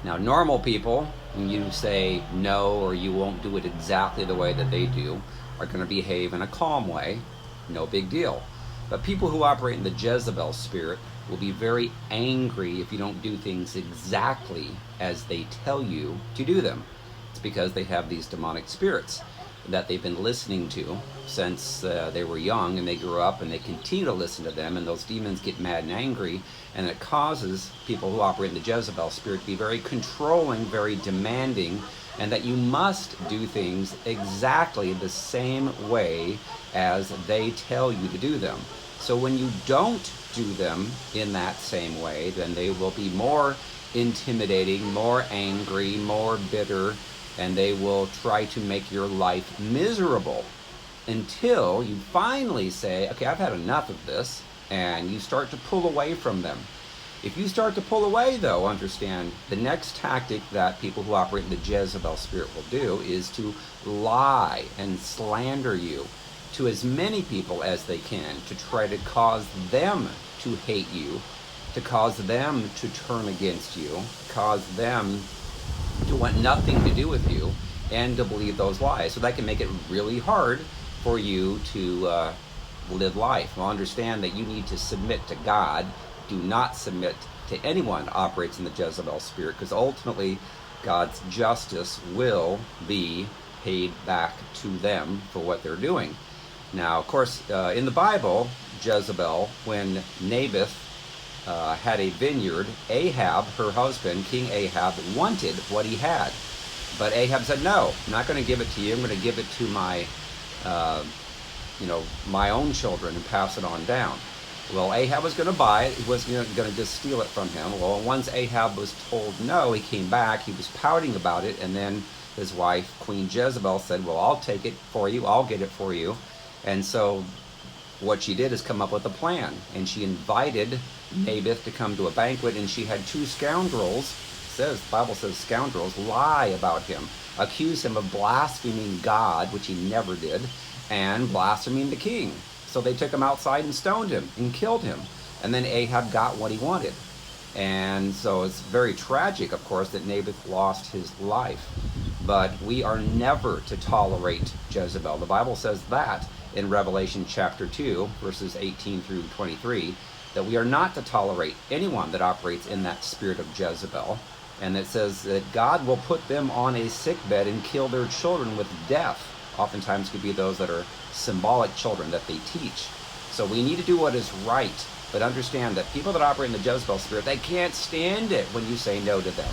Now, normal people, when you say no or you won't do it exactly the way that they do, are going to behave in a calm way. No big deal. But people who operate in the Jezebel spirit will be very angry if you don't do things exactly as they tell you to do them. It's because they have these demonic spirits that they've been listening to since they were young, and they grew up and they continue to listen to them, and those demons get mad and angry, and it causes people who operate in the Jezebel spirit to be very controlling, very demanding, and that you must do things exactly the same way as they tell you to do them. So when you don't do them in that same way, then they will be more intimidating, more angry, more bitter, and they will try to make your life miserable until you finally say, okay, I've had enough of this, and you start to pull away from them. If you start to pull away, though, understand the next tactic that people who operate in the Jezebel spirit will do is to lie and slander you to as many people as they can, to try to cause them to hate you, to cause them to turn against you, cause them to want nothing to do with you, and to believe those lies. So that can make it really hard for you to live life. Well, understand that you need to submit to God. Do not submit to anyone that operates in the Jezebel spirit, because ultimately God's justice will be paid back to them for what they're doing. Now, of course, in the Bible, Jezebel, when Naboth had a vineyard, Ahab, her husband, King Ahab, wanted what he had. But Ahab said, no, I'm not going to give it to you. I'm going to give it to my, my own children and pass it on down. Well, Ahab was going to buy it. He wasn't going to just steal it from him. Well, once Ahab was told no, he came back. He was pouting about it. And then his wife, Queen Jezebel, said, well, I'll take it for you. I'll get it for you. And so what she did is come up with a plan. And she invited Naboth to come to a banquet, and she had two scoundrels, the Bible says scoundrels, lie about him, accuse him of blaspheming God, which he never did, and blaspheming the king. So they took him outside and stoned him and killed him. And then Ahab got what he wanted. And so it's very tragic, of course, that Naboth lost his life. But we are never to tolerate Jezebel. The Bible says that in Revelation chapter 2, verses 18 through 23, that we are not to tolerate anyone that operates in that spirit of Jezebel. And it says that God will put them on a sickbed and kill their children with death. Oftentimes could be those that are symbolic children that they teach. So we need to do what is right, but understand that people that operate in the Jezebel spirit, they can't stand it when you say no to them.